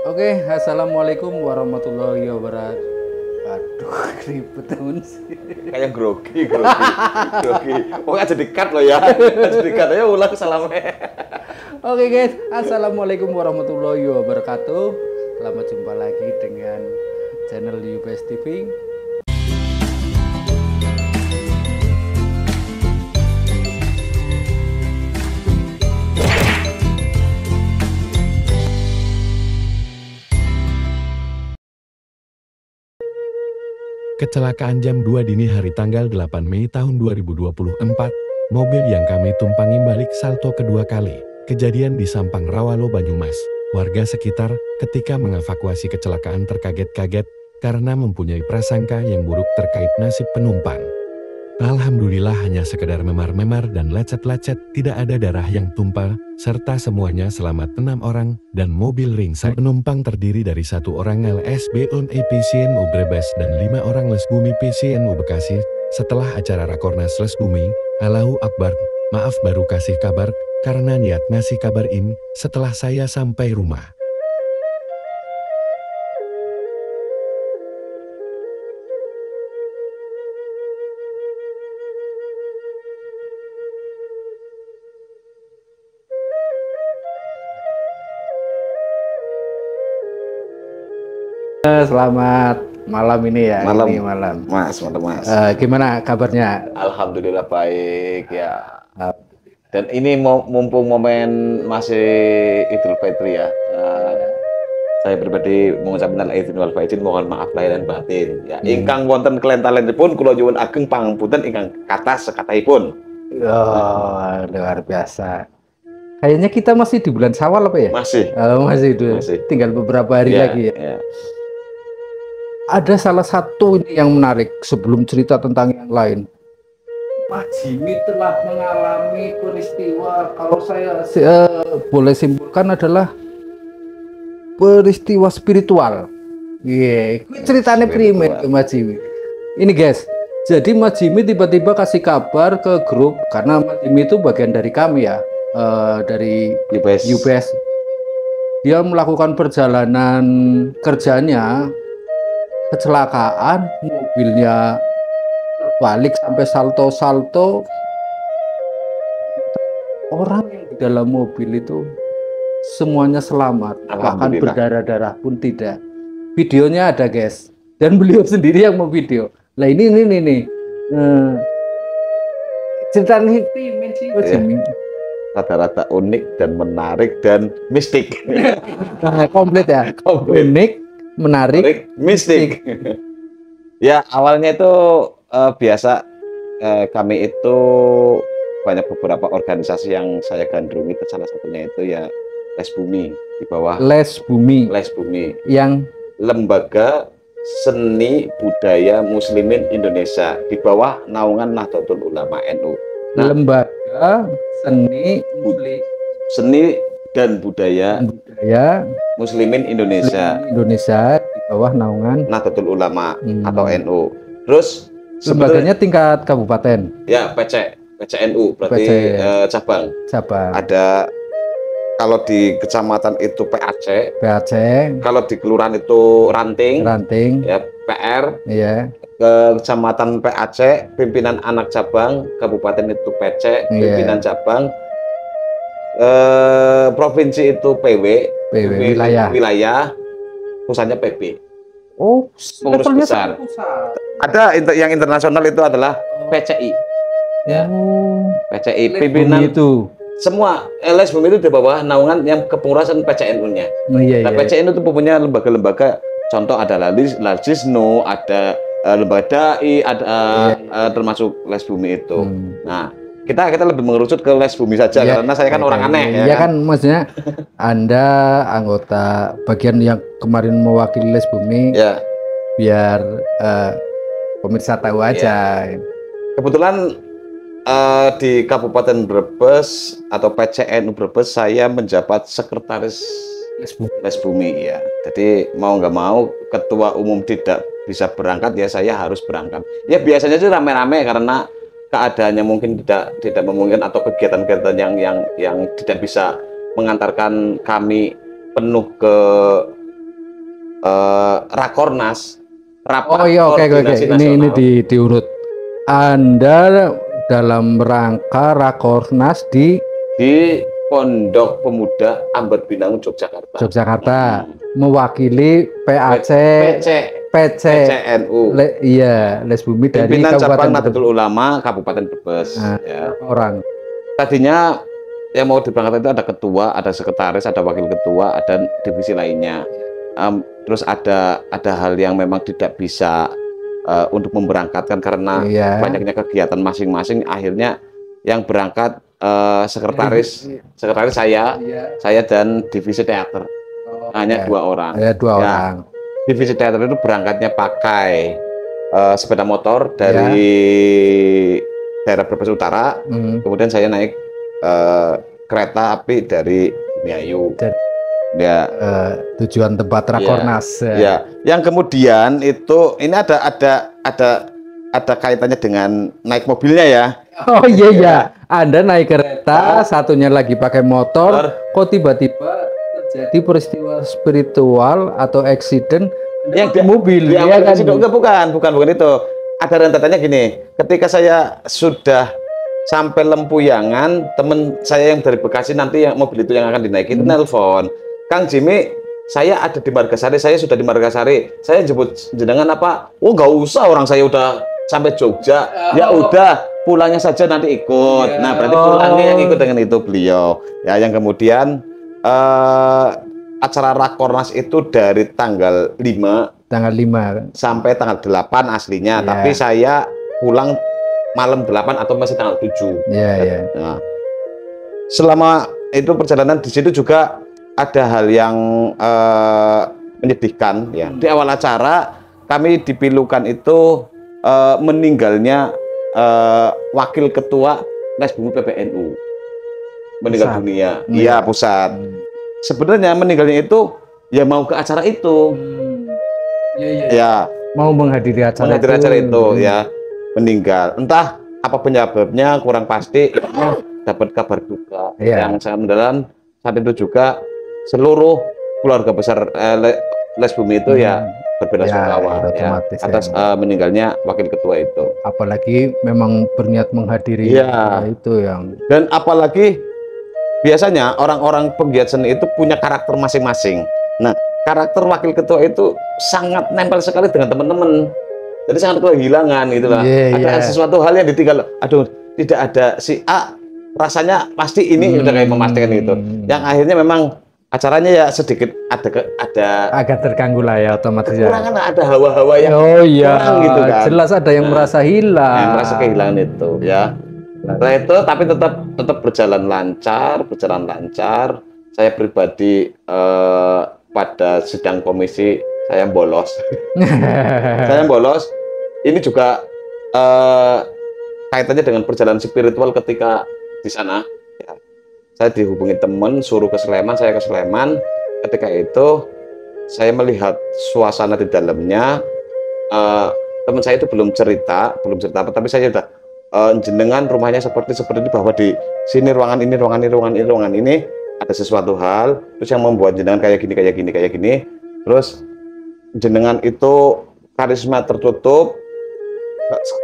Oke, assalamualaikum warahmatullahi wabarakatuh. Aduh, ribet temen sih. Kayak grogi. Oh, aja dekat loh ya. Aja dekat aja ulang salamnya. Oke guys, assalamualaikum warahmatullahi wabarakatuh. Selamat jumpa lagi dengan channel UBS TV. Kecelakaan jam 2 dini hari tanggal 8 Mei tahun 2024, mobil yang kami tumpangi balik salto kedua kali. Kejadian di Sampang Rawalo, Banyumas. Warga sekitar ketika mengevakuasi kecelakaan terkaget-kaget karena mempunyai prasangka yang buruk terkait nasib penumpang. Alhamdulillah hanya sekedar memar-memar dan lecet-lecet, tidak ada darah yang tumpah, serta semuanya selamat 6 orang, dan mobil ringsek. Penumpang terdiri dari 1 orang LSB UNE PCNU Brebes dan 5 orang Les Bumi PCNU Bekasi. Setelah acara Rakornas Les Bumi, Allahu Akbar, maaf baru kasih kabar, karena niat ngasih kabar ini setelah saya sampai rumah. Selamat malam ini ya. Malam. Ini malam. Mas. Gimana kabarnya? Alhamdulillah baik ya. Dan ini mumpung momen masih Idul Fitri ya. Saya pribadi mengucapkan izin wal faizin, mohon maaf lahir dan batin. Ya, ingkang wonten kelentalenipun kula nyuwun ageng pangapunten ingkang kathah sekataipun. Oh, luar biasa. Kayaknya kita masih di bulan Syawal apa ya? Masih. Masih itu. Masih. Tinggal beberapa hari Ya, lagi ya. ya. Ada salah satu ini yang menarik sebelum cerita tentang yang lain. Pak Jimmy telah mengalami peristiwa, kalau saya boleh simpulkan adalah peristiwa spiritual. Iya, ceritanya primer ke Mas Jimmy. Ini guys, jadi Mas Jimmy tiba-tiba kasih kabar ke grup, karena Mas Jimmy itu bagian dari kami ya, dari UBS. Dia melakukan perjalanan kerjanya, kecelakaan, mobilnya balik sampai salto-salto. Orang yang di dalam mobil itu semuanya selamat, bahkan berdarah-darah pun tidak. Videonya ada guys, dan beliau sendiri yang memvideo. Lah ini nih. Cerita nih Rata-rata unik dan menarik dan mistik. Nah, komplit ya. Unik, menarik, mistik. Ya, awalnya itu biasa kami itu banyak beberapa organisasi yang saya gandrungi, salah satunya itu ya Les Bumi di bawah Les Bumi yang Lembaga Seni Budaya Muslimin Indonesia di bawah naungan Nahdlatul Ulama NU. Nah, Lembaga Seni dan Budaya Muslimin Indonesia di bawah naungan Nahdlatul Ulama atau NU. Terus lembaganya tingkat kabupaten. Ya, PCNU berarti cabang. Ada kalau di kecamatan itu PAC. Kalau di kelurahan itu ranting. Ya, PR. Iya. Ke kecamatan PAC, pimpinan anak cabang, kabupaten itu PC, pimpinan cabang. Provinsi itu PW, wilayah, pusatnya PB. Oh, pengurus besar. Ada yang internasional itu adalah PCI. Ya. PCI pimpinan itu. Semua LS Bumi itu di bawah naungan yang kepengurusan PCNU-nya. Nah, PCNU itu punya lembaga-lembaga, contoh ada Lajisno, ada lembaga dai, ada termasuk Les Bumi itu. Nah, kita lebih mengerucut ke Les Bumi saja karena saya kan orang aneh. Ya kan, maksudnya Anda anggota bagian yang kemarin mewakili Les Bumi. Ya. Biar pemirsa tahu aja. Kebetulan di Kabupaten Brebes atau PCNU Brebes saya menjabat sekretaris Les Bumi ya. Jadi mau nggak mau ketua umum tidak bisa berangkat ya saya harus berangkat. Ya biasanya sih rame-rame karena keadaannya mungkin tidak memungkinkan atau kegiatan-kegiatan yang tidak bisa mengantarkan kami penuh ke Rakornas, rapat Oh iya, oke. koordinasi Ini nasional diurut. Anda dalam rangka Rakornas di Pondok Pemuda Amber Binangun Yogyakarta. Yogyakarta, mewakili PAC, PCNU. Iya, Les Bumi dari Pimpinan Kabupaten Cabang Brebes. Nahdlatul Ulama Kabupaten Brebes. Nah, Ya. orang. Tadinya yang mau diberangkatkan itu ada ketua, ada sekretaris, ada wakil ketua, ada divisi lainnya. Terus ada hal yang memang tidak bisa untuk memberangkatkan karena Iya. banyaknya kegiatan masing-masing. Akhirnya yang berangkat sekretaris saya dan divisi teater. Hanya 2 orang. Ada 2 Ya. orang. Divisi teater itu berangkatnya pakai sepeda motor dari daerah Brebes Utara, kemudian saya naik kereta api dari Bumiayu. Ya, Tujuan tempat Rakornas. ya. Yang kemudian itu ini ada kaitannya dengan naik mobilnya ya. Oh iya. Anda naik kereta, satunya lagi pakai motor, kok tiba-tiba terjadi peristiwa spiritual atau accident Yang di mobil. ya kan? bukan itu. Ada rentetannya gini. Ketika saya sudah sampai Lempuyangan, teman saya yang dari Bekasi nanti yang mobil itu yang akan dinaiki itu nelpon, Kang Jimmy, saya ada di Margasari, saya sudah di Margasari, saya jemput jenengan apa? Oh nggak usah, orang saya udah sampai Jogja, ya udah pulangnya saja nanti ikut. Nah berarti pulangnya yang ikut dengan itu beliau. Ya yang kemudian acara Rakornas itu dari tanggal 5 sampai tanggal 8 aslinya, tapi saya pulang malam 8 atau masih tanggal 7. Nah, selama itu perjalanan di situ juga ada hal yang menyedihkan ya. Di awal acara kami dipilukan itu meninggalnya wakil ketua Les Bumi PBNU meninggal dunia. Iya, pusat. Sebenarnya meninggalnya itu ya mau ke acara itu. Ya, mau menghadiri acara itu ya, meninggal. Entah apa penyebabnya kurang pasti. Dapat kabar duka yang sangat mendalam. Saat itu juga seluruh keluarga besar Les Bumi itu ya berbela-sungkawa atas meninggalnya wakil ketua itu. Apalagi memang berniat menghadiri itu yang. Dan apalagi biasanya orang-orang penggiat seni itu punya karakter masing-masing. Nah, karakter wakil ketua itu sangat nempel sekali dengan teman-teman. Jadi sangat kehilangan gitu lah. Ada sesuatu hal yang ditinggal. Aduh, tidak ada si A, rasanya pasti ini udah kayak memastikan gitu. Yang akhirnya memang acaranya ya sedikit ada agak terganggu lah ya, otomatis ya. Kekurangan, ada hawa-hawa yang kurang gitu kan. Jelas ada yang merasa hilang. Yang merasa kehilangan itu ya. Setelah itu tapi tetap berjalan lancar. Saya pribadi pada sidang komisi saya bolos. Ini juga kaitannya dengan perjalanan spiritual ketika di sana. Ya. Saya dihubungi teman, suruh ke Sleman, saya ke Sleman. Ketika itu saya melihat suasana di dalamnya. Teman saya itu belum cerita apa, tapi saya sudah jenengan rumahnya seperti ini, bahwa di sini ruangan ini ada sesuatu hal, terus yang membuat jenengan kayak gini, terus jenengan itu karisma tertutup.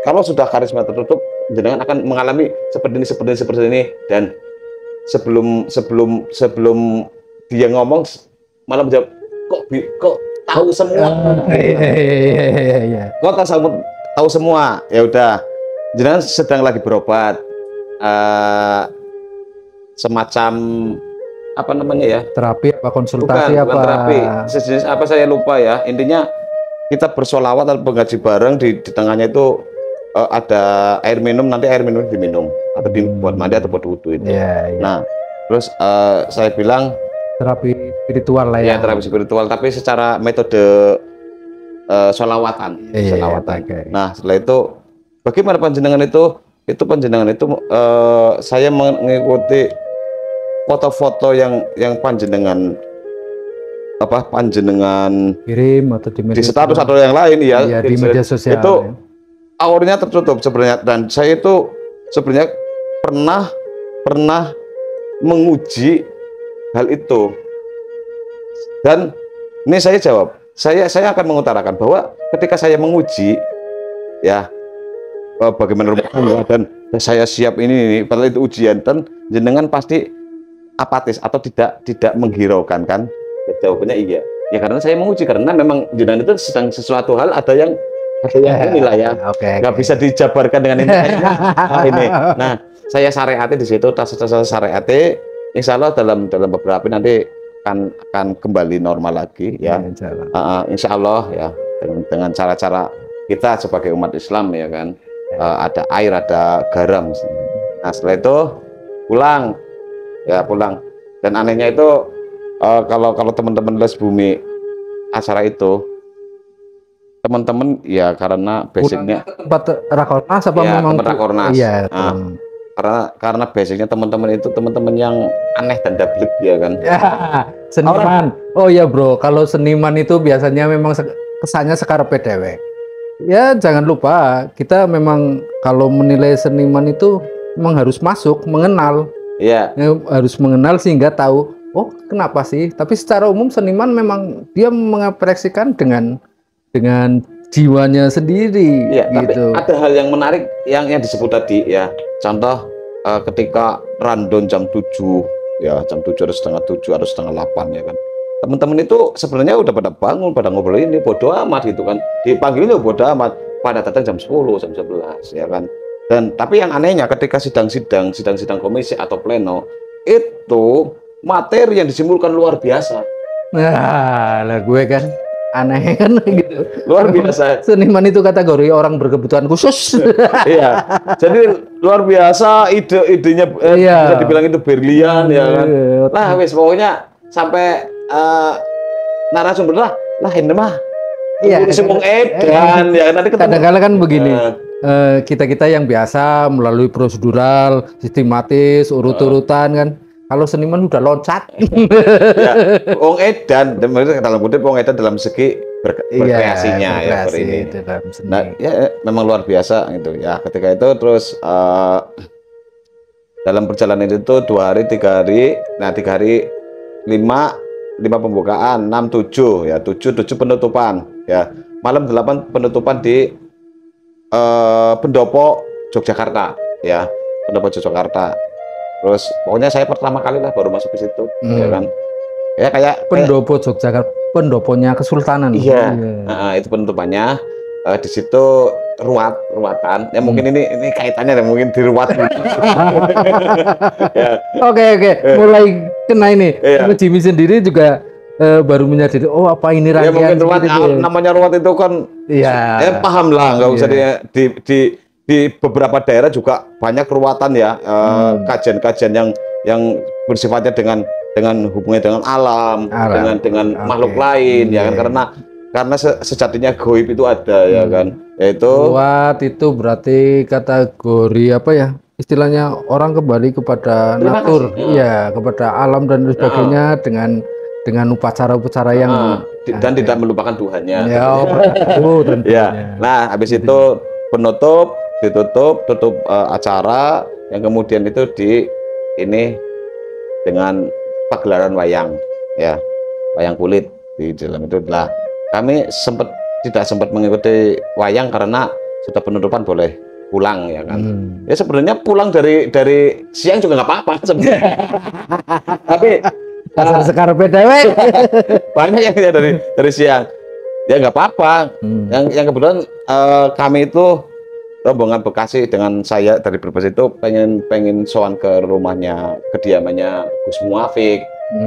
Kalau sudah karisma tertutup, jenengan akan mengalami seperti ini. Dan sebelum dia ngomong malah menjawab, kok tahu semua. Kok tahu semua. Ya udah, jenengan sedang lagi berobat, semacam apa namanya ya, terapi apa konsultasi bukan terapi sejenis apa saya lupa ya. Intinya kita bersolawat atau mengaji bareng, di tengahnya itu ada air minum, nanti air minum diminum atau dibuat mandi atau buat wudhu itu. Nah terus saya bilang terapi spiritual lah ya. Terapi spiritual, tapi secara metode solawatan. Nah setelah itu bagaimana panjenengan itu saya mengikuti foto-foto yang panjenengan kirim atau di status atau yang lain ya, di media sosial itu auranya tertutup sebenarnya. Dan saya itu sebenarnya pernah menguji hal itu, dan ini saya jawab, saya akan mengutarakan bahwa ketika saya menguji ya bagaimana rumah tangga dan saya siap ini padahal itu ujian dan jenengan pasti apatis atau tidak menghiraukan kan? Jawabannya iya. Ya karena saya menguji karena memang jenengan itu sedang sesuatu hal ada yang inilah ya. Nggak bisa dijabarkan dengan ini. Ini. Nah, saya syariati di situ, saya syariati. Insya Allah dalam beberapa nanti akan kembali normal lagi ya. Insya Allah ya dengan cara-cara kita sebagai umat Islam ya kan. Ada air, ada garam. Nah setelah itu pulang. Dan anehnya itu kalau teman-teman Les Bumi acara itu teman-teman ya karena basicnya tempat rakornas apa ya, memang tempat rakornas. Iya. Karena basicnya teman-teman itu teman-teman yang aneh dan dablik ya kan. Ya, seniman. Oh ya bro, kalau seniman itu biasanya memang kesannya sekarang PDW. Ya jangan lupa kita memang kalau menilai seniman itu memang harus masuk, mengenal. Iya. Harus mengenal sehingga tahu, oh kenapa sih? Tapi secara umum seniman memang dia mengekspresikan dengan jiwanya sendiri. Iya, gitu. Tapi ada hal yang menarik yang disebut tadi ya. Contoh ketika rundown jam 7 ya, jam 7 harus setengah 7 harus setengah 8 ya kan. Teman-teman itu sebenarnya udah pada bangun, pada ngobrol ini bodo amat gitu kan. Dipanggilnya bodo amat, pada datang jam 10, jam 11 ya kan. Dan tapi yang anehnya ketika sidang-sidang komisi atau pleno itu materi yang disimpulkan luar biasa. Nah, lah gue kan aneh kan gitu. Luar biasa. Seniman itu kategori orang berkebutuhan khusus. Iya. Jadi luar biasa idenya bisa dibilang itu berlian ya kan. Nah, wes pokoknya sampai narasumber lah ini mah. Iya. Semung edan ya nanti kadang-kadang kan begini. Kita yang biasa melalui prosedural, sistematis, urut-urutan kan. Kalau seniman udah loncat. Ya, wong edan dalam kutip wong edan dalam segi berkreasinya ya ini. Nah, ya memang luar biasa gitu ya. Ketika itu terus dalam perjalanan itu 2 hari, 3 hari. Nah, 3 hari 5 pembukaan, 6 7 ya, 7 penutupan ya. Malam 8 penutupan di Pendopo Yogyakarta ya. Pendopo Yogyakarta. Terus pokoknya saya pertama kali lah baru masuk ke situ ya kan. Ya kayak Pendopo Yogyakarta, pendoponya kesultanan. Iya. Itu penutupannya di situ ruatan. Ya mungkin ini kaitannya ya, mungkin diruat. Ya. Oke. Mulai kena ini. Iya. Jimmy sendiri juga baru menyadari oh apa ini rangkaian. Ya mungkin ruat namanya ruat itu kan ya paham lah, nggak usah di beberapa daerah juga banyak ruatan ya, kajian-kajian yang bersifatnya dengan hubungannya dengan alam. dengan makhluk lain ya kan, karena sejatinya goib itu ada ya kan, yaitu ruat itu berarti kategori apa ya istilahnya orang kembali kepada natur, iya kepada alam dan sebagainya dengan upacara-upacara yang dan tidak melupakan Tuhannya. Ya, ya. Nah, habis itu ditutup acara yang kemudian itu ini dengan pagelaran wayang ya, wayang kulit di dalam itu. Lah kami tidak sempat mengikuti wayang karena sudah penutupan boleh pulang ya kan. Ya sebenarnya pulang dari siang juga nggak apa-apa sebenarnya. Tapi sekarang PDW banyak yang dari siang ya nggak apa-apa. Yang kebetulan kami itu rombongan Bekasi dengan saya dari Brebes itu pengen sowan ke rumahnya, kediamannya Gus Muafik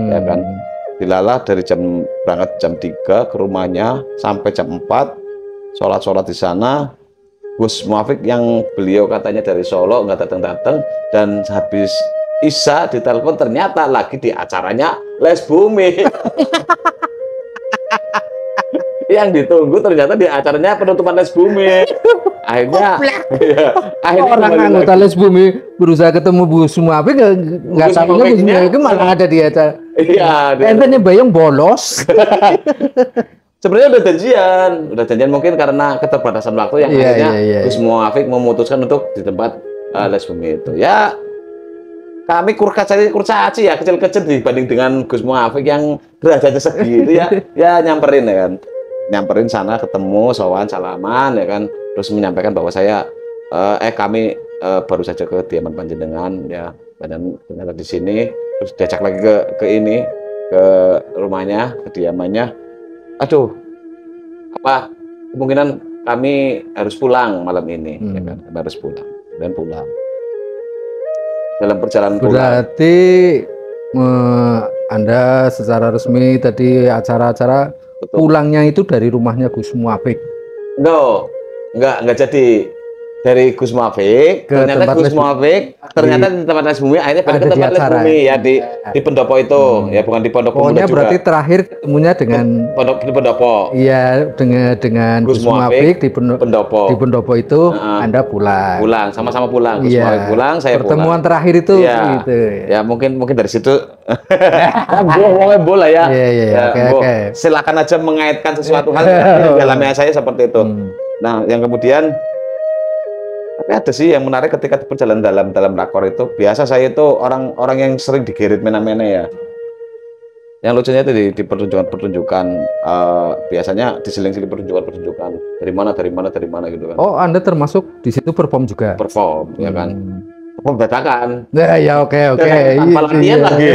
ya kan. Dilalah dari berangkat jam 3 ke rumahnya sampai jam 4 sholat di sana. Gus Muafik yang beliau katanya dari Solo nggak datang dan habis Isya ditelepon ternyata lagi di acaranya Les Bumi. Yang ditunggu ternyata di acaranya penutupan Les Bumi. Akhirnya orang anggota Les Bumi berusaha ketemu Gus Muafik nggak tahunya Gus Muafik malah ada di acara. Iya. Entenya bayang bolos. Sebenarnya udah janjian mungkin karena keterbatasan waktu yang akhirnya Gus Muafik memutuskan untuk di tempat Les Bumi itu. Ya kami kurcaci ya, kecil-kecil dibanding dengan Gus Muafik yang derajatnya segitu ya nyamperin ya kan. nyamperin sana, ketemu, sowan, salaman ya kan, terus menyampaikan bahwa kami baru saja ke kediaman panjenengan ya, dan ternyata di sini, terus diajak lagi ke ini, ke rumahnya, kediamannya. Aduh, apa kemungkinan kami harus pulang malam ini, ya kan, harus pulang dan pulang. Dalam perjalanan pulang. Berarti Anda secara resmi tadi acara-acara pulangnya itu dari rumahnya Gus Muafik. No, enggak jadi dari Gus Muafik. Ternyata Gus Muafik ternyata di tempat les bumi, akhirnya pada ke tempat les bumi ya di pendopo itu, ya bukan di pondok pemuda juga. Berarti terakhir ketemunya dengan di pendopo. Iya, dengan Gus Muafik di pendopo. Di pendopo itu Anda pulang. Pulang, sama-sama pulang. Gus Muafik pulang, saya pertemuan pulang. Terakhir itu ya, gitu. Ya mungkin dari situ boleh ya. Oke. Silakan aja mengaitkan sesuatu hal dalamnya saya seperti itu. Nah, yang kemudian tapi ada sih yang menarik ketika berjalan dalam rakor itu. Biasa saya itu orang yang sering digeret mena-mena ya. Yang lucunya itu di pertunjukan biasanya diseling-seling pertunjukan dari mana gitu kan. Oh, Anda termasuk di situ perform juga? Perform ya kan. Perform dadakan. Ya oke. Tanpa latihan lagi.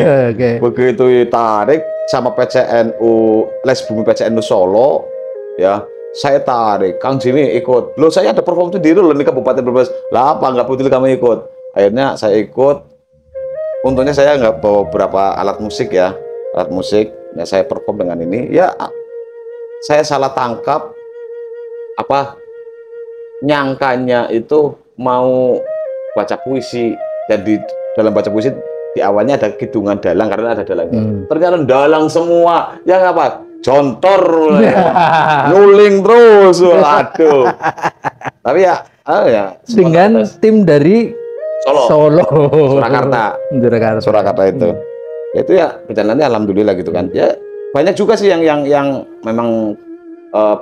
Begitu ditarik sama PCNU Les Bumi PCNU Solo ya. Saya tarik, Kang Jimmy ikut. Loh, saya ada perform sendiri loh di Kabupaten Brebes. Lah apa nggak betul kamu ikut? Akhirnya saya ikut. Untungnya saya nggak bawa beberapa alat musik ya, alat musik. Nah, saya perform dengan ini. Ya, saya salah tangkap. Nyangkanya itu mau baca puisi, dan di dalam baca puisi di awalnya ada kidungan dalang karena ada dalangnya. Ternyata dalang semua. Yang apa? Jontor, nuling terus, waduh. Tapi ya dengan tim dari Solo. Surakarta itu. Itu ya perjalanannya alhamdulillah gitu kan. Ya banyak juga sih yang memang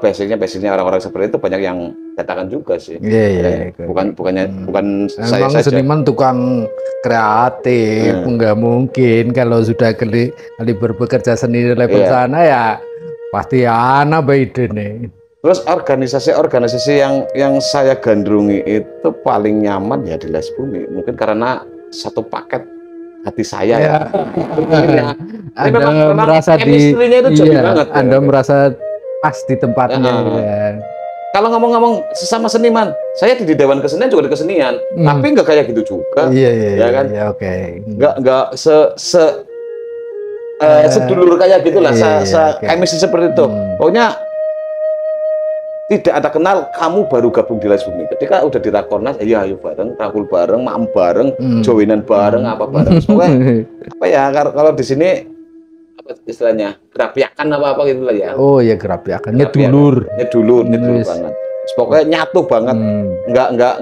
basicnya orang-orang seperti itu banyak yang katakan juga sih. Iya. Bukan saya saja. Seniman tukang kreatif, nggak mungkin kalau sudah kali bekerja seni level sana ya pasti anak Biden nih. Terus organisasi yang saya gandrungi itu paling nyaman ya di Les Bumi, mungkin karena satu paket hati saya ya. Anda merasa itu banget. Anda merasa pas di tempatnya. Kalau ngomong-ngomong sesama seniman, saya di Dewan Kesenian juga di kesenian, tapi nggak kayak gitu juga. Iya kan? Oke. Nggak sedulur kayak gitulah, chemistry seperti itu. Pokoknya tidak ada kenal, kamu baru gabung di Les Bumi. Ketika udah di Rakornas, ya ayo bareng, rangkul bareng, maem bareng, joinan bareng, apa bareng. Pokoknya kalau di sini apa istilahnya, gerapiakan apa gitu lah ya. Oh ya, gerapiakan, nyedulur banget. Pokoknya nyatu banget,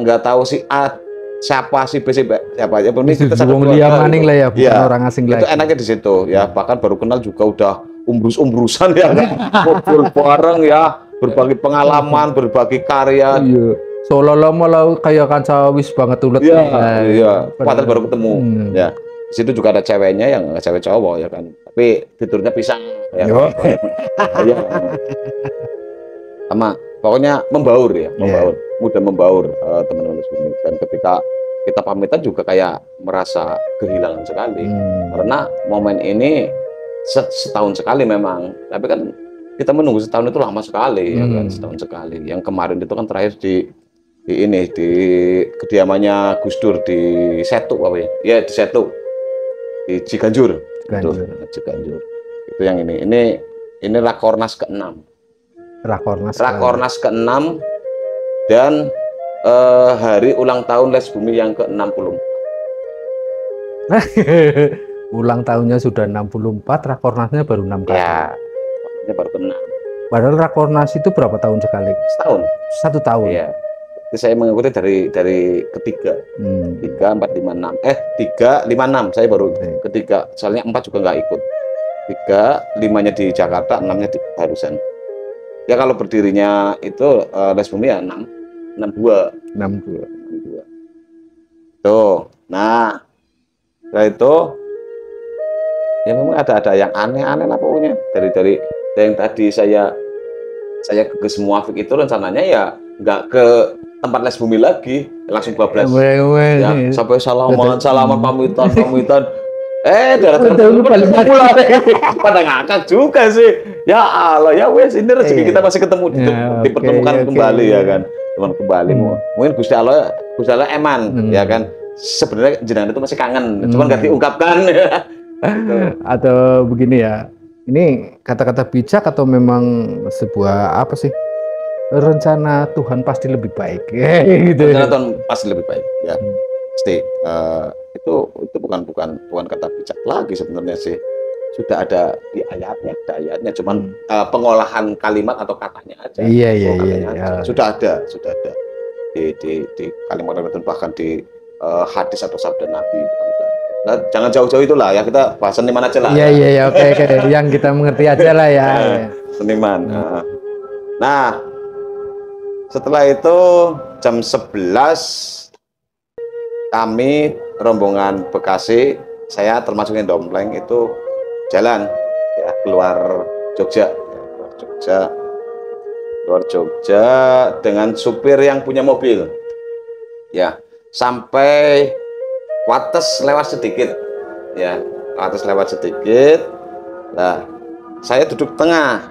nggak tahu si A siapa si B siapa aja. Kita maning lah ya, bukan orang asing lagi. Itu enaknya di situ ya. Bahkan baru kenal juga udah umbrus-umbrusan ya, ngobrol bareng ya, berbagi pengalaman, berbagi karya. Iya. Seolah-olah malah kayak kanca wis banget ulet. Iya. Padahal baru ketemu. Ya. Di situ juga ada ceweknya yang cewek cowok ya kan. Tapi tidurnya pisang ya. Iya. Sama pokoknya membaur ya, mudah membaur teman-teman Les Bumi. Dan ketika kita pamitan juga kayak merasa kehilangan sekali. Karena momen ini setahun sekali memang. Tapi kan kita menunggu setahun itu lama sekali ya kan, setahun sekali. Yang kemarin itu kan terakhir di kediamannya Gus Dur di Setu apa ya? Ya di Setu. Di Ciganjur. Ciganjur. Itu yang ini. Ini Rakornas ke-6. Rakornas ke-6 dan hari ulang tahun Les Bumi yang ke-64. Ulang tahunnya sudah 64, Rakornasnya baru 6 kali. Ya, Rakornasnya baru ke-6. Padahal Rakornas itu berapa tahun sekali? Setahun. 1 tahun. Iya. Saya mengikuti dari ketiga, 3, 4, 5, 6. 3, 5, 6 saya baru ketiga. Soalnya 4 juga nggak ikut. 3, 5-nya di Jakarta, 6-nya di barusan. Ya kalau berdirinya itu Les Bumi ya 62. Tuh. Nah, setelah itu ya memang ada yang aneh-aneh lah pokoknya. Dari yang tadi saya saya ke Gus Muafik itu rencananya ya nggak ke tempat les bumi lagi, langsung bablas. Ya, sampai salaman pamitan. Darat pulang. Pada ngakak juga sih. Ya Allah, ya wes ini rezeki kita masih ketemu dipertemukan kembali ya kan. Teman kembali mungkin Gusti Allah eman ya kan. Sebenarnya jenengan itu masih kangen, cuman nggak diungkapkan. Atau begini ya. Ini kata-kata bijak atau memang sebuah apa sih? Rencana Tuhan pasti lebih baik. Gitu. Rencana Tuhan pasti lebih baik ya. Pasti itu bukan kata bijak lagi sebenarnya sih. Sudah ada di ayatnya, cuman pengolahan kalimat atau katanya aja. Iya. Sudah ada di kalimat itu, bahkan di hadis atau sabda Nabi. Nah, jangan jauh-jauh itulah ya, kita bahas seniman aja lah. Iya, oke. Yang kita mengerti aja lah ya. Seniman. Nah, setelah itu jam 11 kami rombongan Bekasi, saya termasuk yang dompleng itu jalan ya keluar Jogja dengan supir yang punya mobil ya sampai Wates lewat sedikit. Nah, saya duduk tengah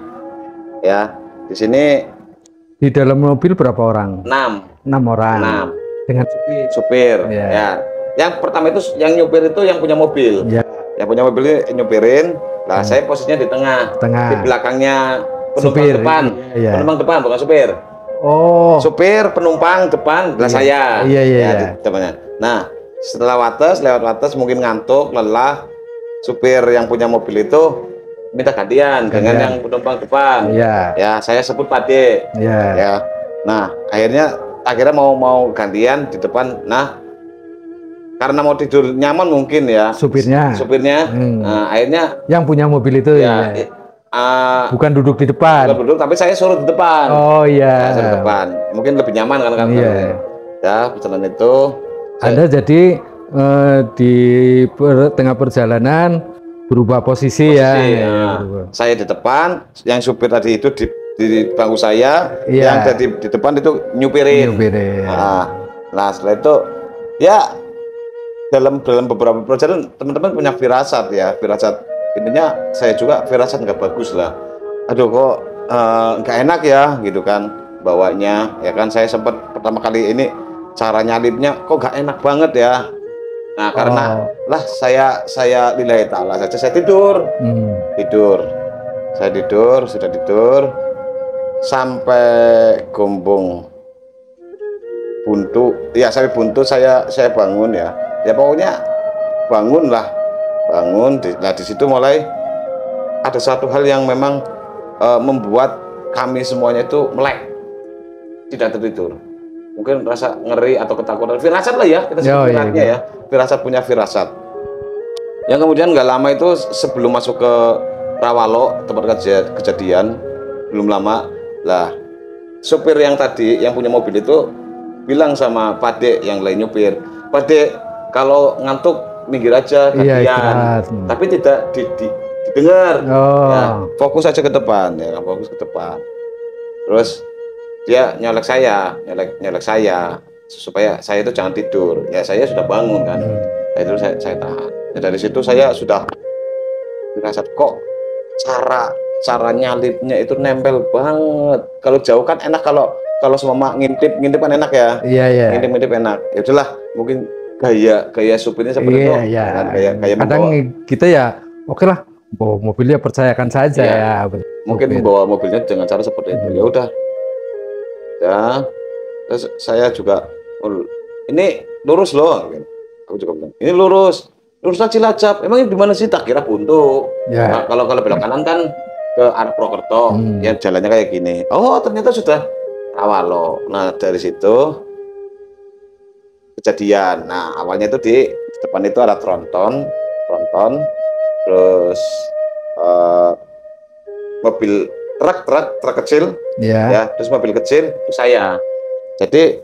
ya. Di sini di dalam mobil berapa orang? 6 orang. Dengan supir ya. Yang pertama itu yang nyupir itu yang punya mobil. Yang punya mobil nyupirin. Nah, saya posisinya di tengah. Di belakangnya penumpang depan. Penumpang depan bukan supir. Oh. Supir, penumpang depan, saya. Iya. Nah, setelah lewat Wates mungkin ngantuk, lelah. Supir yang punya mobil itu minta gantian dengan yang penumpang depan. Ya, saya sebut Pak D. Ya. Nah, akhirnya mau gantian di depan. Nah, karena mau tidur nyaman mungkin ya supirnya. Nah, akhirnya yang punya mobil itu bukan duduk di depan. Bukan duduk, tapi saya suruh di depan. Oh iya. Saya suruh di depan. Mungkin lebih nyaman kan. Ya, perjalanan itu. Anda jadi di tengah perjalanan berubah posisi ya. Saya di depan, yang supir tadi itu di bangku saya, yang di depan itu nyupirin. Nah, setelah itu ya dalam beberapa perjalanan teman-teman punya firasat ya, intinya saya juga firasat nggak bagus lah. Aduh kok nggak enak ya gitu kan bawanya ya kan. Saya sempat pertama kali ini cara nyalipnya kok nggak enak banget ya. Nah, karena saya lillahi ta'ala saja saya tidur. Saya sudah tidur sampai Gombong Buntu. Ya, sampai Buntu saya bangun ya. Ya pokoknya bangun. Nah, di situ mulai ada satu hal yang memang membuat kami semuanya itu melek, tidak tertidur. Mungkin rasa ngeri atau ketakutan, firasat lah ya kita sebutnya ya. Firasat punya firasat. Yang kemudian nggak lama itu sebelum masuk ke Rawalo tempat kejadian, belum lama lah supir yang tadi yang punya mobil itu bilang sama Pak D yang lain nyupir, Pak D kalau ngantuk minggir aja gantian, tapi tidak didengar. Ya, fokus aja ke depan ya, fokus ke depan. Terus dia nyolek saya supaya saya itu jangan tidur. Ya saya sudah bangun kan. Nah, itu saya tahan. Ya, dari situ saya sudah merasa kok cara nyalipnya itu nempel banget. Kalau jauh kan enak, kalau semua ngintip kan enak ya. Iya. Ngintip enak. Ya udahlah, mungkin gaya supirnya seperti itu. Kan, gaya kadang kita ya oke lah, bawa mobilnya percayakan saja ya. Mungkin membawa mobilnya dengan cara seperti itu. Ya udah. Ya, terus saya juga ini lurus loh, aku juga bilang ini lurus Cilacap. Emang ini di mana sih? Tak kira Buntu. Nah, kalau belok kanan kan ke arah Prokerto, ya jalannya kayak gini. Oh ternyata sudah Rawalo. Nah dari situ kejadian. Nah awalnya itu di depan itu ada tronton, terus mobil truk kecil, ya, terus mobil kecil itu saya. Jadi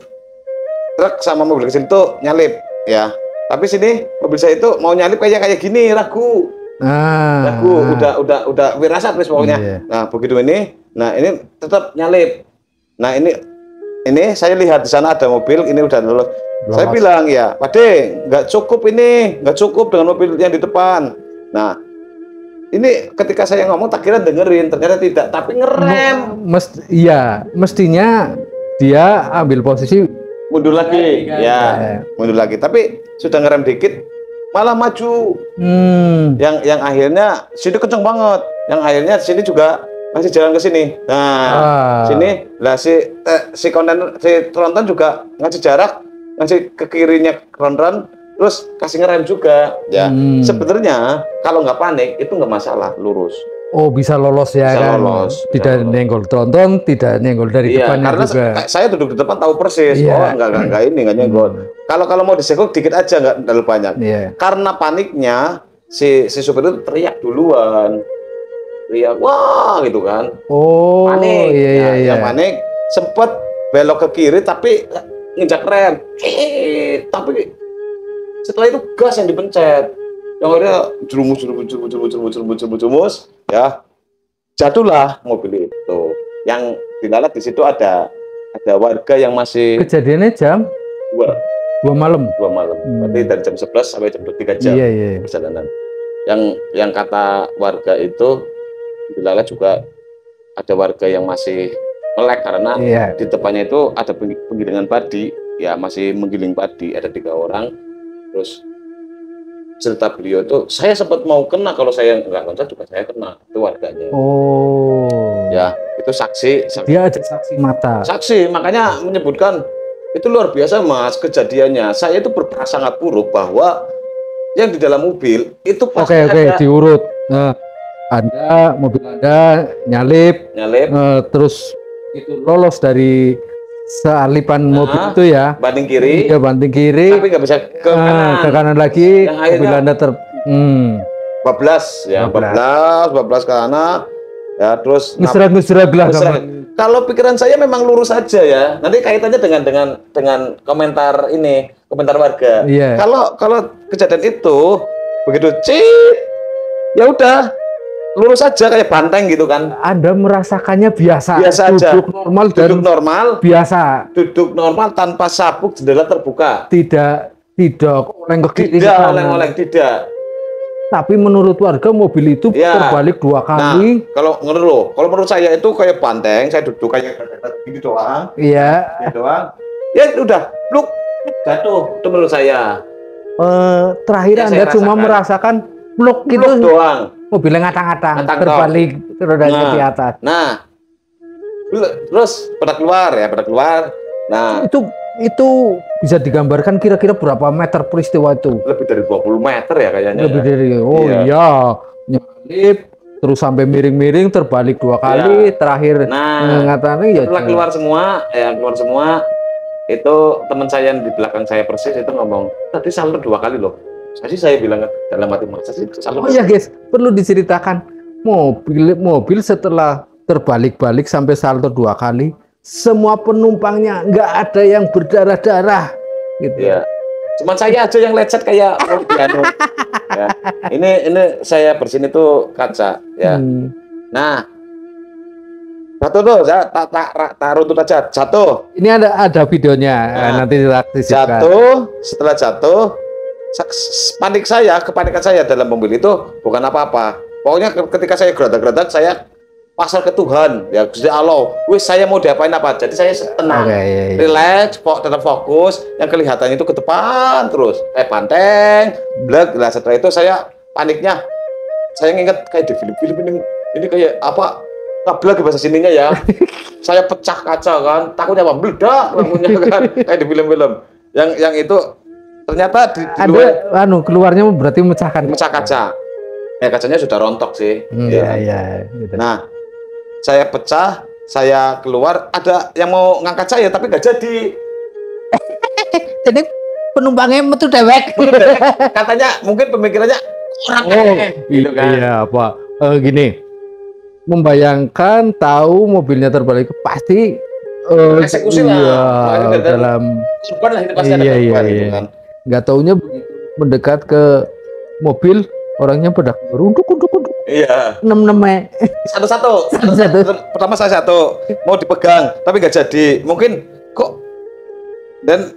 truk sama mobil kecil itu nyalip, ya. Tapi sini mobil saya itu mau nyalip kayak gini, ragu, udah wirasat wis pokoknya. Nah begitu ini Nah, ini tetap nyalip. Nah, ini saya lihat di sana ada mobil, ini udah lolos. Saya bilang ya, Pak De, nggak cukup ini, nggak cukup dengan mobil yang di depan. Nah, ini ketika saya ngomong tak kira dengerin, ternyata tidak, tapi ngerem. Iya, mestinya dia ambil posisi Mundur lagi, ya, mundur lagi. Tapi sudah ngerem dikit, malah maju. Yang akhirnya sini kenceng banget. Yang akhirnya sini juga masih jalan ke sini. Nah, sini lah si tronton juga ngasih jarak, ngasih ke kirinya tronton, terus kasih ngerem juga. Ya, sebenarnya kalau nggak panik itu nggak masalah, lurus. Oh, bisa lolos ya, bisa kan? Lolos, tidak bisa nyenggol tronton, tidak nyenggol dari depannya karena juga. Saya duduk di depan tahu persis. Oh, enggak ini enggak nyenggol. Kalau mau disenggol dikit aja, enggak terlalu banyak. Karena paniknya si supir itu teriak duluan. Teriak, wah gitu kan. Oh, panik. Iya. Yang panik sempet belok ke kiri tapi nginjak rem. Tapi setelah itu gas yang dipencet. Yang akhirnya jerumus, ya jatuhlah mobil itu. Yang dilalat di situ ada warga yang masih. Kejadiannya jam 2 malam. 2 malam. Berarti dari jam 11 sampai jam 3 jam perjalanan. Yang kata warga itu dilalat juga ada warga yang masih melek karena di depannya itu ada penggilingan padi, ya masih menggiling padi, ada 3 orang. Terus cerita beliau itu, saya sempat mau kena, kalau saya nggak loncat juga saya kena, itu warganya. Oh. Ya, itu saksi. Dia ada saksi mata. Saksi, makanya menyebutkan itu luar biasa Mas kejadiannya. Saya itu berprasangka buruk bahwa yang di dalam mobil itu pasti Oke, diurut. Mobil Anda nyalip, terus itu lolos dari sealipan mobil itu ya, banting kiri, tapi nggak bisa ke kanan lagi, mobil Anda bablas ke kanan, ya terus ngesrag lah. Kalau pikiran saya memang lurus saja ya, nanti kaitannya dengan komentar warga. Kalau kejadian itu begitu ya udah lurus saja kayak banteng gitu kan. Anda merasakannya biasa aja. Duduk normal biasa. Duduk normal tanpa sabuk, jendela terbuka. Tidak oleng ke kiri. Tidak. Tapi menurut warga mobil itu terbalik 2 kali. Kalau menurut saya itu kayak banteng, saya duduk kayak gini doang. Iya. Ya udah, jatuh. Itu menurut saya. Terakhir Anda cuma merasakan pluk gitu doang. Mobilnya ngatang-ngatang, terbalik rodanya di atas. Nah, terus pada keluar. Nah, itu bisa digambarkan kira-kira berapa meter peristiwa itu? Lebih dari 20 meter ya kayaknya. Lebih dari, nyalip, terus sampai miring-miring, terbalik 2 kali, terakhir ngatangin ya. Setelah keluar semua, itu teman saya yang di belakang saya persis itu ngomong, tadi saldo 2 kali loh. Saya bilang dalam hati masa sih. Oh iya guys, perlu diceritakan mobil setelah terbalik-balik sampai salto 2 kali, semua penumpangnya nggak ada yang berdarah-darah gitu. Ya. Cuman saya aja yang lecet kayak piano. Ya. Ini saya bersihin itu kaca ya. Nah, jatuh tuh, tak runtut aja, jatuh. Ini ada videonya, nanti kita setelah jatuh, kepanikan saya dalam mobil itu bukan apa-apa. Pokoknya ketika saya geradak-geradak, saya pasal ke Tuhan, ya Gusti Allah, saya mau diapain apa. Jadi saya tenang, relax, tetap fokus. Yang kelihatan itu ke depan terus, banteng, blek. Nah, setelah itu saya paniknya, saya nginget kayak di film-film ini kayak apa? Tabrak bahasa sininya ya. Saya pecah kaca kan, takutnya apa? Meledak lampunya kan, kayak di film-film. Yang itu ternyata di luar, keluarnya berarti mecah kaca. Kacanya sudah rontok sih. Iya. Gitu. Nah, saya pecah, saya keluar, ada yang mau ngangkat saya tapi nggak jadi. Jadi penumpangnya metu dewek. Katanya mungkin pemikirannya orang gitu kan. Iya, Pak. Gini. Membayangkan tahu mobilnya terbalik pasti eksekusi lah. Dalam korban lah itu pasti ada korban gitu kan. Nggak taunya begitu mendekat ke mobil, orangnya pada runduk. Iya. 6-6 Satu-satu. Satu-satu. Pertama saya satu mau dipegang tapi nggak jadi. Mungkin kok dan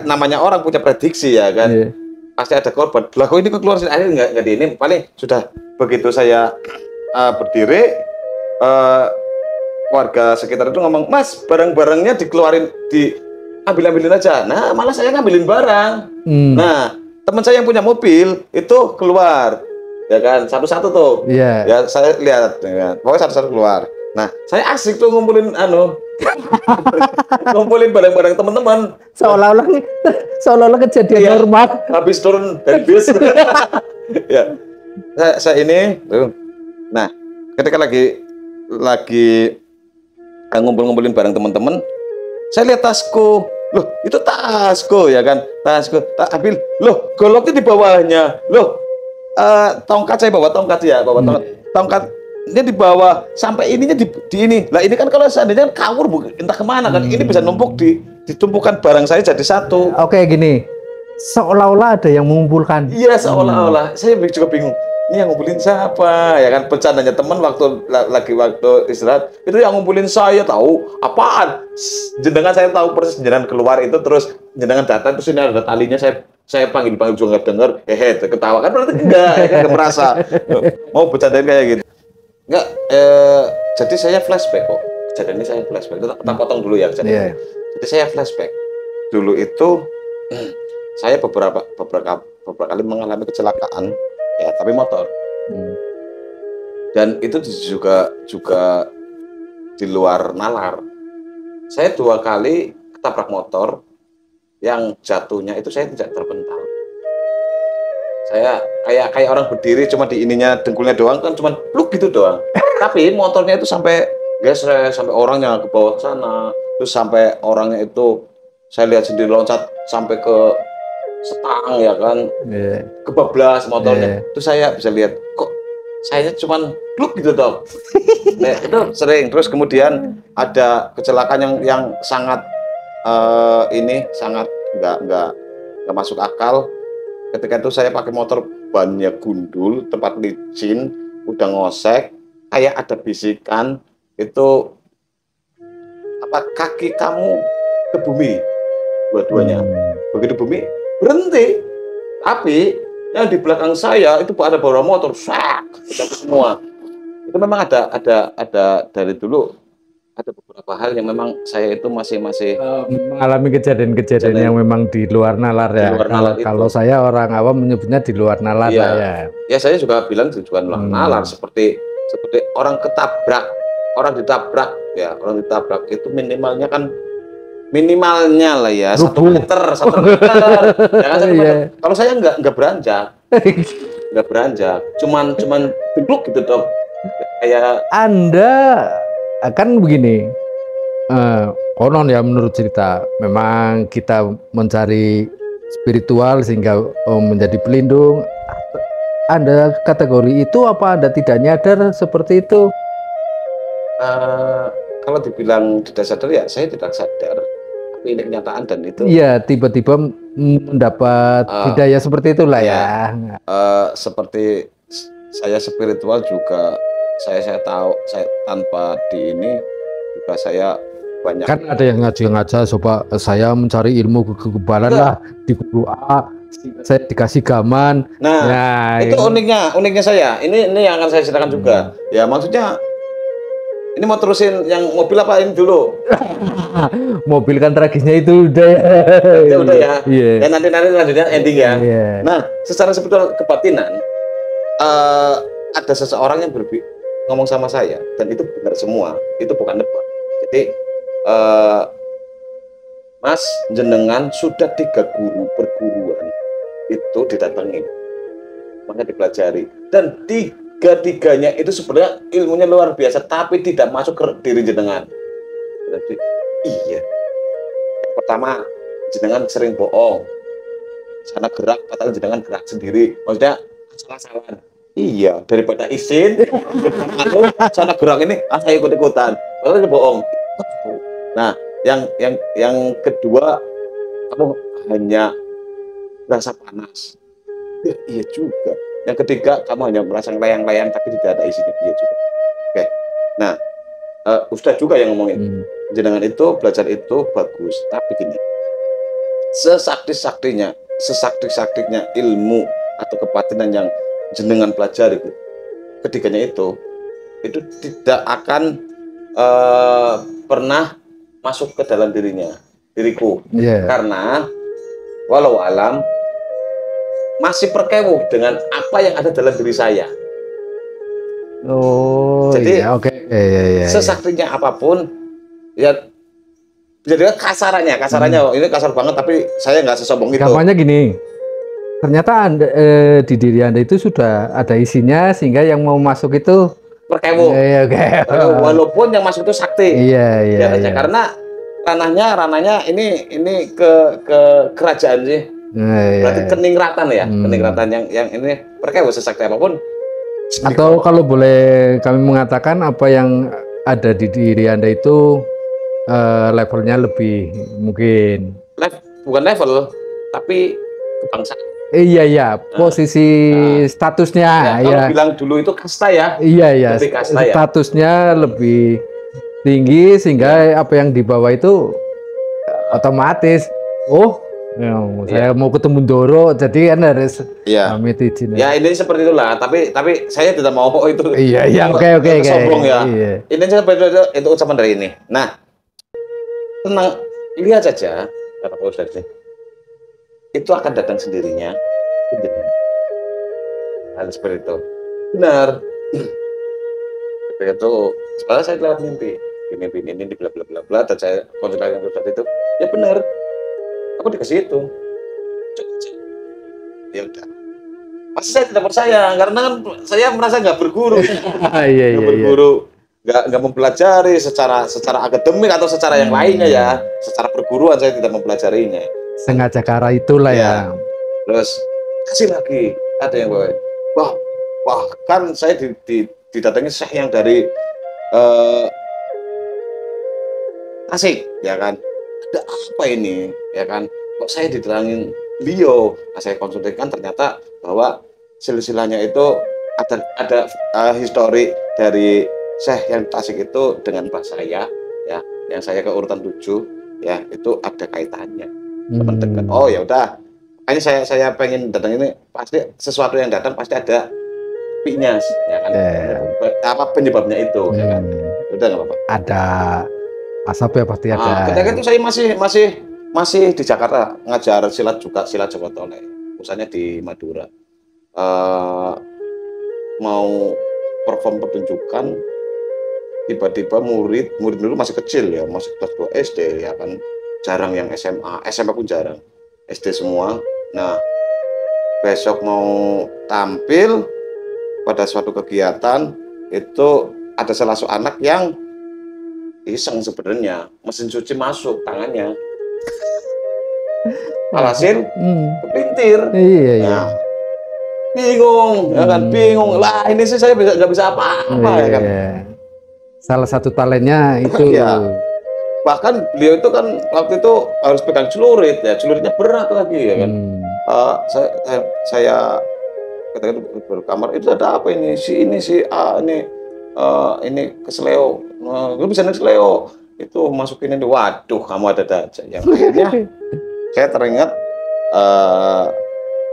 namanya orang punya prediksi ya kan. Iya. Pasti ada korban. Lah kok ini kok keluar sini akhirnya nggak di ini paling sudah begitu saya berdiri warga sekitar itu ngomong, "Mas, barang-barangnya dikeluarin ambilin aja." Nah, malah saya ngambilin barang. Nah, teman saya yang punya mobil itu keluar. Ya kan, satu-satu tuh. Iya. Ya, saya lihat ya kan. Pokoknya satu-satu keluar. Nah, saya asik tuh ngumpulin ngumpulin barang-barang teman-teman. Seolah-olah kejadian Iya. normal. Habis turun dari bis. Ya. Saya ini tuh. Nah, ketika lagi ngumpulin barang teman-teman, saya lihat tasku. Loh, itu tasku ya kan? Tasku. Tak ambil. Loh, goloknya di bawahnya. Loh, tongkat saya bawa tongkat ya, tongkat. Ini di bawah sampai ininya di ini. Lah ini kan kalau seandainya kabur entah kemana kan. Ini bisa numpuk ditumpukan barang saya jadi satu. Oke, gini. Seolah-olah ada yang mengumpulkan. Iya, seolah-olah. Saya juga bingung. Ini yang ngumpulin siapa? Ya kan bercandanya teman waktu istirahat. Itu yang ngumpulin saya tahu apaan? Jenengan saya tahu persis jenengan keluar itu terus jenengan datang terus ini ada talinya saya panggil juga nggak dengar. Ketawa kan berarti enggak merasa. Mau bercandain kayak gitu. Enggak, jadi saya flashback kok. Kejadian ini saya flashback. Kita potong dulu ya kejadian. Jadi saya flashback. Dulu itu saya beberapa kali mengalami kecelakaan ya, tapi motor. Dan itu juga di luar nalar. Saya 2 kali ketabrak motor yang jatuhnya itu saya tidak terpental. Saya kayak orang berdiri cuma di ininya dengkulnya doang kan cuma pluk gitu doang. Tapi motornya itu sampai gesrek, sampai orangnya ke bawah ke sana, terus sampai orangnya itu saya lihat sendiri loncat sampai ke setang ya kan, kebablas motornya. Terus saya bisa lihat kok saya cuman pluk gitu dong. Nah, itu sering. Terus kemudian ada kecelakaan yang sangat sangat nggak masuk akal. Ketika itu saya pakai motor bannya gundul, tempat licin, udah ngosek, kayak ada bisikan itu apa kaki kamu ke bumi dua-duanya. Begitu bumi berhenti, tapi yang di belakang saya itu ada bawa motor, semua. Itu memang ada dari dulu ada beberapa hal yang memang saya itu masih mengalami kejadian-kejadian yang memang di luar nalar ya. Kalau saya orang awam menyebutnya di luar nalar ya. Ya saya juga bilang tujuan luar nalar seperti orang ditabrak ya, orang ditabrak itu minimalnya lah ya 1 meter. Ya kan, kalau saya nggak beranjak, cuman duduk gitu dong. Kayak Anda akan begini, konon ya menurut cerita, memang kita mencari spiritual sehingga menjadi pelindung. Anda kategori itu apa Anda tidak nyadar seperti itu? Kalau dibilang tidak sadar ya saya tidak sadar, tapi ini kenyataan dan itu. Iya, tiba-tiba mendapat hidayah seperti itulah ya. Seperti saya spiritual juga. Saya tahu saya tanpa di ini juga saya banyak kan ada yang ngaji coba saya mencari ilmu kekebalan lah di guru A saya dikasih gaman. Nah itu uniknya saya ini yang akan saya ceritakan juga ya, maksudnya ini mau terusin yang mobil apa ini dulu? Mobil kan tragisnya itu udah ya dan nanti lanjutnya ending ya. Nah secara spiritual kebatinan ada seseorang yang ngomong sama saya dan itu benar semua, itu bukan nebak. Jadi Mas jenengan sudah 3 guru perguruan itu didatangi, maka dipelajari dan 3-tiganya itu sebenarnya ilmunya luar biasa tapi tidak masuk ke diri jenengan. Jadi iya, yang pertama jenengan sering bohong, sana gerak padahal jenengan gerak sendiri, maksudnya salah-salahan. Iya, daripada izin, sana gerak ini, saya ikut-ikutan, padahal bohong. Nah, yang kedua, kamu hanya rasa panas. Ya, iya juga. Yang ketiga, kamu hanya merasa layang-layang tapi tidak ada isinya. Iya juga. Oke. Nah, Ustadz juga yang ngomongin. Jenengan itu belajar itu bagus, tapi gini. Sesakti-saktinya ilmu atau kebatinan yang jenengan pelajari itu, ketiganya itu tidak akan pernah masuk ke dalam diriku. Karena walau alam masih perkewuh dengan apa yang ada dalam diri saya. Jadi sesaktinya apapun ya. Jadi kasarannya ini kasar banget, tapi saya nggak sesombong itu. Gampangnya gini, ternyata di diri Anda itu sudah ada isinya, sehingga yang mau masuk itu perkewuh. Walaupun yang masuk itu sakti. Karena ranahnya ini ke kerajaan sih. Berarti keningratan ya, keningratan yang ini perkewuh sesakti apapun. Atau kalau boleh kami mengatakan, apa yang ada di diri Anda itu levelnya lebih mungkin bukan level tapi kebangsaan. Posisi statusnya kalau bilang dulu itu kasta ya. Kasta, statusnya lebih tinggi, sehingga apa yang di bawah itu otomatis saya mau ketemu Doro, jadi kan harus pamit izin. Ini seperti itulah, tapi saya tidak mau itu. Oke. Sombong ya. Ini seperti itu ucapan dari ini. Nah, tenang, lihat saja kata Pak Ustadz, itu akan datang sendirinya. Hal seperti itu benar. Seperti itu setelah saya lewat mimpi ini di bla bla bla bla, dan saya konsultasi dengan Ustadz itu, ya benar, aku dikasih itu. Ya udah, pasti saya tidak percaya karena kan saya merasa nggak berguru. Berguru nggak mempelajari secara akademik atau secara yang lainnya ya, secara perguruan saya tidak mempelajarinya. Sengaja ke arah itulah ya. Terus kasih lagi, ada yang bahkan saya didatangi syekh yang dari Tasik, ya kan, ada apa ini, ya kan, kok saya diterangin beliau. Nah, saya konsultasikan, ternyata bahwa silsilahnya itu ada histori dari Syekh yang Tasik itu dengan Mbak saya, ya, yang saya ke urutan 7, ya, itu ada kaitannya. Teman-teman, oh ya udah, ini saya pengen datang ini, pasti sesuatu yang datang pasti ada pinya, ya kan, apa penyebabnya itu, ya kan, udah nggak apa-apa. Ada asap ya pasti ada. Ketika itu saya masih di Jakarta ngajar silat juga, silat Jawa Tole, usahanya di Madura, mau perform pertunjukan. Tiba-tiba murid dulu masih kecil ya, masih kelas 2 SD ya kan, jarang yang SMA pun jarang, SD semua. Nah, besok mau tampil pada suatu kegiatan, itu ada salah satu anak yang iseng sebenarnya, mesin cuci masuk tangannya, alhasil kepintir. Nah, bingung, ya kan, bingung lah, ini sih saya nggak bisa apa-apa, ya kan. Salah satu talentnya itu. Bahkan beliau itu kan waktu itu harus pegang celurit, ya, celuritnya berat lagi, ya kan. Saya ketika berkamar, itu ada apa ini, si A ini kesleo, gue bisa kesleo, itu masukin ini, waduh, kamu ada aja. Yang akhirnya saya teringat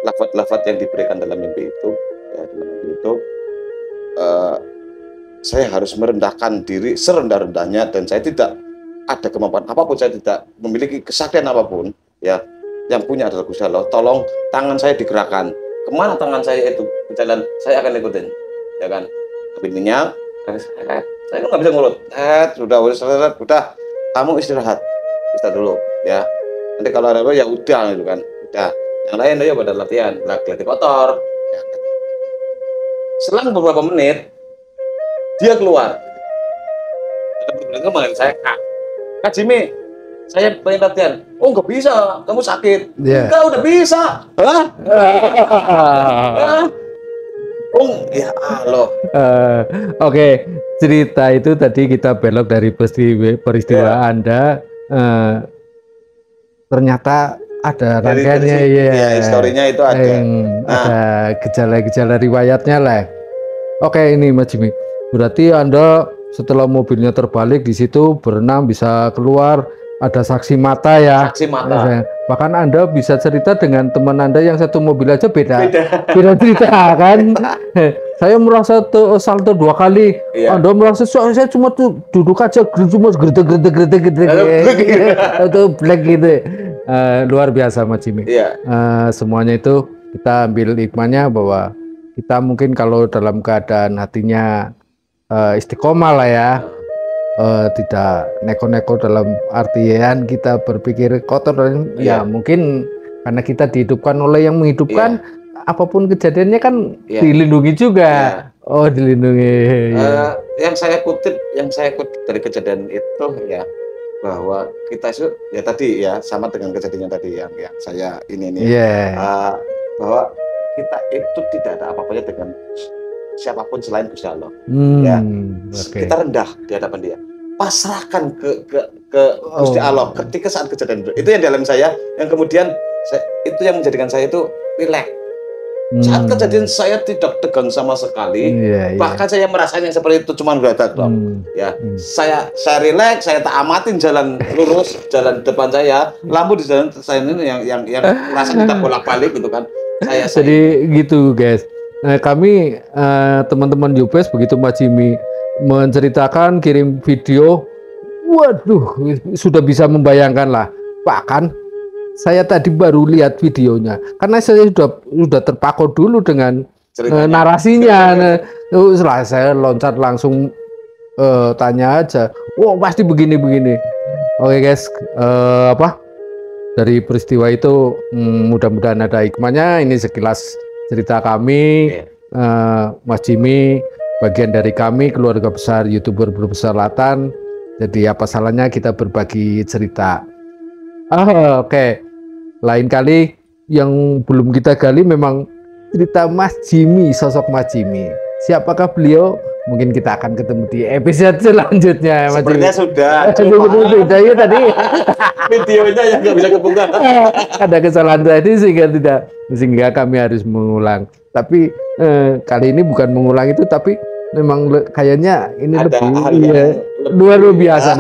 lafaz-lafaz yang diberikan dalam mimpi itu, ya, dalam mimpi itu, saya harus merendahkan diri serendah-rendahnya, dan saya tidak ada kemampuan apapun, saya tidak memiliki kesaktian apapun, ya, yang punya adalah Gusti Allah. Tolong tangan saya digerakkan, kemana tangan saya itu berjalan, saya akan ikutin, ya kan. Tapi minyak, saya nggak bisa ngulut. Udah, kamu istirahat dulu, ya. Nanti kalau ada apa ya udah, gitu kan. Udah, yang lain ya pada latihan, latih kotor. Ya. Selang beberapa menit, dia keluar. Kemarin saya, Kak Jimmy, saya pengen latihan. Oh, nggak bisa, kamu sakit. Enggak, udah bisa. Hah? Ya Allah. Oke, cerita itu tadi kita belok dari peristiwa Anda. Ternyata ada Dari rangkaiannya sini, ya. ya, historinya itu ada. Ada gejala-gejala riwayatnya lah. Oke, ini Mas Jimmy. Berarti Anda setelah mobilnya terbalik di situ berenang bisa keluar, ada saksi mata ya. Saksi mata. Bahkan Anda bisa cerita dengan teman Anda yang satu mobil aja beda cerita kan. Saya merasa salto 2 kali. Iya. Anda merasa saya cuma tuh duduk aja cuma gede atau black gitu. Luar biasa Mas Jimmy. Iya. Semuanya itu kita ambil hikmahnya bahwa kita mungkin kalau dalam keadaan hatinya istiqomah lah ya, tidak neko-neko dalam artian kita berpikir kotor ya mungkin karena kita dihidupkan oleh yang menghidupkan, apapun kejadiannya kan dilindungi juga. Oh, dilindungi. Yang saya kutip dari kejadian itu ya, bahwa kita itu ya tadi ya sama dengan kejadian tadi yang saya ini bahwa kita itu tidak ada apa-apanya dengan siapapun selain Gusti Allah. Kita rendah di hadapan Dia, pasrahkan ke Gusti Allah ketika saat kejadian itu yang dalam saya, yang kemudian itu yang menjadikan saya itu rileks. Saat kejadian saya tidak tegang sama sekali, bahkan saya merasanya seperti itu cuma beradak saya rileks, saya tak amatin jalan lurus, jalan depan saya, lampu di jalan saya ini yang rasanya tak bolak-balik gitu kan. Jadi gitu guys. Kami teman-teman Yupes begitu Mas Jimmy menceritakan kirim video, waduh sudah bisa membayangkan lah. Bahkan saya tadi baru lihat videonya karena saya sudah terpaku dulu dengan narasinya. Setelah saya loncat langsung tanya aja, wow pasti begini-begini. Oke guys, dari peristiwa itu mudah-mudahan ada hikmahnya. Ini sekilas cerita kami, Mas Jimmy, bagian dari kami keluarga besar YouTuber Berbesar Selatan. Jadi apa salahnya kita berbagi cerita. Oke. Lain kali yang belum kita gali memang cerita Mas Jimmy, sosok Mas Jimmy. Siapakah beliau? Mungkin kita akan ketemu di episode selanjutnya. Sebenarnya sudah. Sudah ya tadi. Videonya yang nggak bisa kebuka. Ada kesalahan tadi sehingga kami harus mengulang. Tapi kali ini bukan mengulang itu, tapi memang kayaknya ini luar biasa.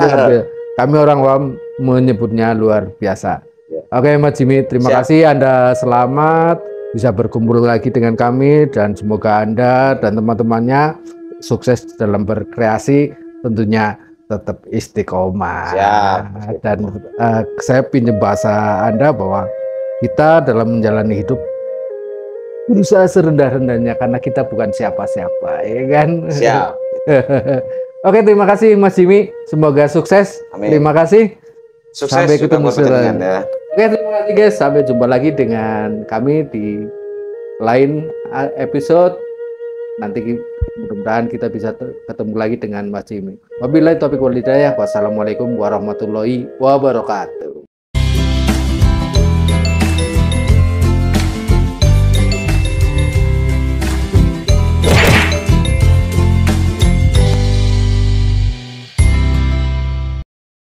Kami orang awam menyebutnya luar biasa. Oke Mas Jimmy, terima kasih Anda selamat bisa berkumpul lagi dengan kami dan semoga Anda dan teman-temannya sukses dalam berkreasi, tentunya tetap istiqomah. Dan saya pinjam bahasa Anda bahwa kita dalam menjalani hidup berusaha serendah-rendahnya karena kita bukan siapa-siapa, ya kan? Siap. Oke, terima kasih Mas Jimmy, semoga sukses. Amin. Terima kasih. Sukses. Sampai ketemu ya. Oke, terima kasih guys. Sampai jumpa lagi dengan kami di lain episode. Nanti mudah-mudahan kita bisa ketemu lagi dengan Mas Jimmy. Wabillahi taufiq wal hidayah. Wassalamualaikum warahmatullahi wabarakatuh.